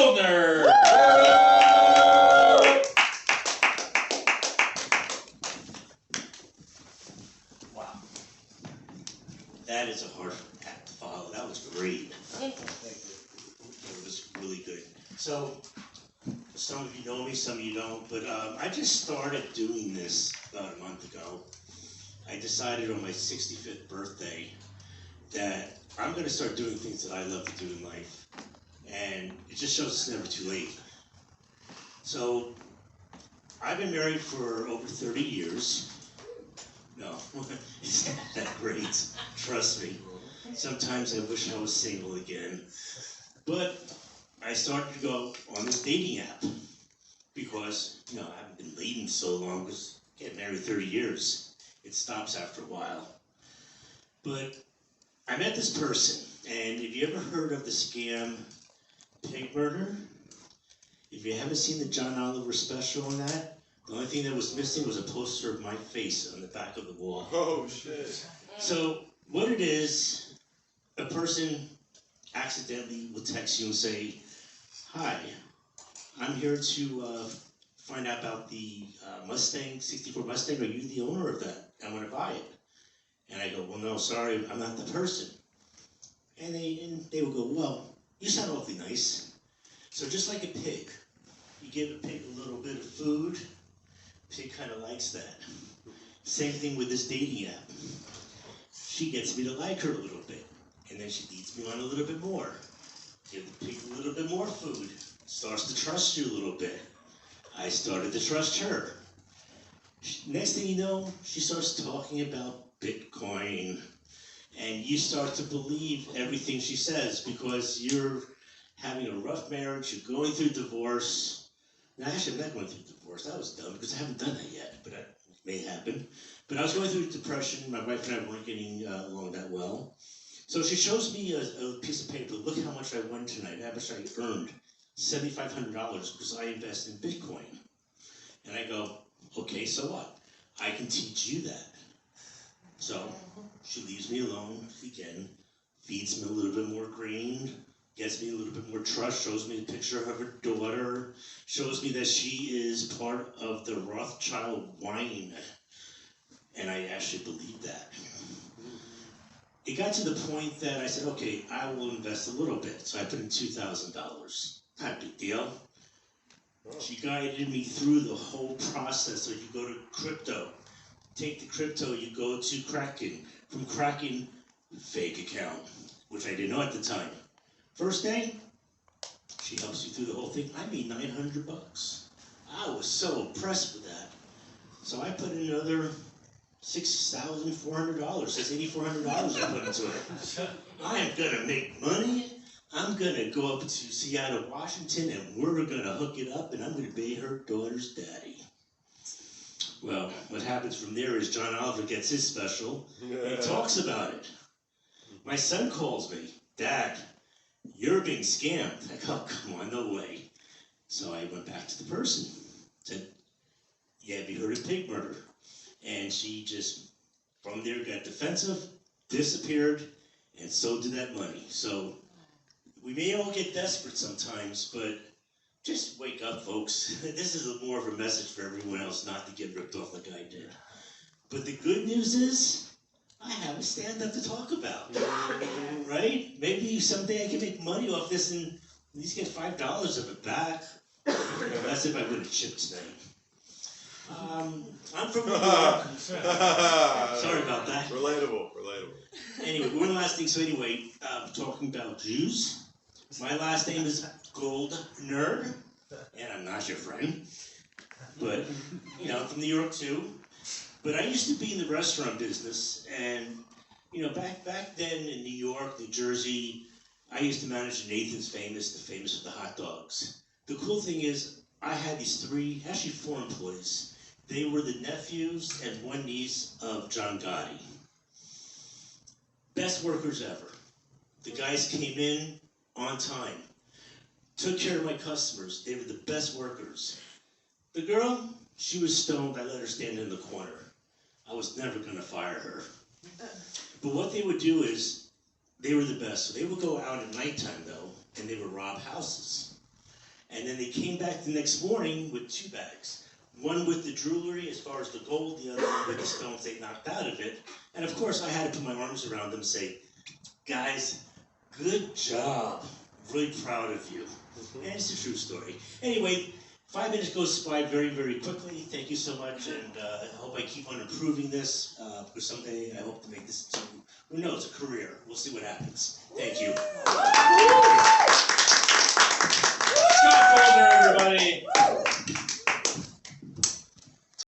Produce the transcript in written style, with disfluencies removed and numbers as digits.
Goldner. Wow. That is a hard act to follow. That was great. Thank you. It was really good. So, some of you know me, some of you don't, but I just started doing this about a month ago. I decided on my 65th birthday that I'm going to start doing things that I love to do in life. And it just shows it's never too late. So, I've been married for over 30 years. No, it's not that great, trust me. Sometimes I wish I was single again. But I started to go on this dating app because, I haven't been dating so long because getting married 30 years, it stops after a while. But I met this person, and have you ever heard of the scam Pig Murder? If you haven't seen the John Oliver special on that, the only thing that was missing was a poster of my face on the back of the wall. Oh, shit. So what it is, a person accidentally will text you and say, "Hi, I'm here to find out about the Mustang, 64 Mustang. Are you the owner of that? I want to buy it." And I go, "Well, no, sorry, I'm not the person." And they will go, "Well, you sound awfully nice." So just like a pig, you give a pig a little bit of food, pig kind of likes that. Same thing with this dating app. She gets me to like her a little bit, and then she leads me on a little bit more. Give the pig a little bit more food, starts to trust you a little bit. I started to trust her. Next thing you know, she starts talking about Bitcoin, and you start to believe everything she says because you're having a rough marriage, you're going through divorce. Now, actually, I'm not going through divorce. That was dumb because I haven't done that yet, but that may happen. But I was going through depression. My wife and I weren't getting along that well. So she shows me a piece of paper. Look how much I won tonight, how much I earned. $7,500 because I invest in Bitcoin. And I go, "Okay, so what? I can teach you that." So she leaves me alone again, feeds me a little bit more green, gets me a little bit more trust, shows me a picture of her daughter, shows me that she is part of the Rothschild wine. And I actually believed that. It got to the point that I said, "Okay, I will invest a little bit." So I put in $2,000. Not a big deal. She guided me through the whole process. So you go to crypto. Take the crypto, you go to Kraken. From Kraken, fake account, which I didn't know at the time. First day, she helps you through the whole thing. I made $900. I was so impressed with that. So I put in another $6,400. That's $8,400 I put into it. I am gonna make money. I'm gonna go up to Seattle, Washington, and we're gonna hook it up, and I'm gonna be her daughter's daddy. Well, what happens from there is John Oliver gets his special. He talks about it. My son calls me, "Dad, you're being scammed." I go, "Oh, come on, no way." So I went back to the person. Said, "Yeah, have you heard of Pig Murder?" And she just, from there, got defensive, disappeared, and so did that money. So we may all get desperate sometimes, but just wake up, folks. This is more of a message for everyone else not to get ripped off like I did. But the good news is, I have a stand-up to talk about, right? Maybe someday I can make money off this and at least get $5 of it back. That's if I win a chip tonight. I'm from New York. Sorry about that. Relatable. Anyway, one last thing. So anyway, talking about Jews. My last name is Goldner, and I'm not your friend. But, I'm from New York too. But I used to be in the restaurant business, and, back then in New York, New Jersey, I used to manage Nathan's Famous, the famous for the hot dogs. The cool thing is, I had these four employees. They were the nephews and one niece of John Gotti. Best workers ever. The guys came in on time, took care of my customers. They were the best workers. The girl, she was stoned. I let her stand in the corner. I was never going to fire her. But what they would do is, they were the best. So they would go out at nighttime, though, and they would rob houses. And then they came back the next morning with 2 bags. One with the jewelry, as far as the gold, the other one with the stones they knocked out of it. And of course, I had to put my arms around them and say, guys, good job. Really proud of you. And it's a true story. Anyway, 5 minutes goes by very, very quickly. Thank you so much, and I hope I keep on improving this, because someday I hope to make this into, who knows, a career. We'll see what happens. Thank you. Scott Goldner, everybody.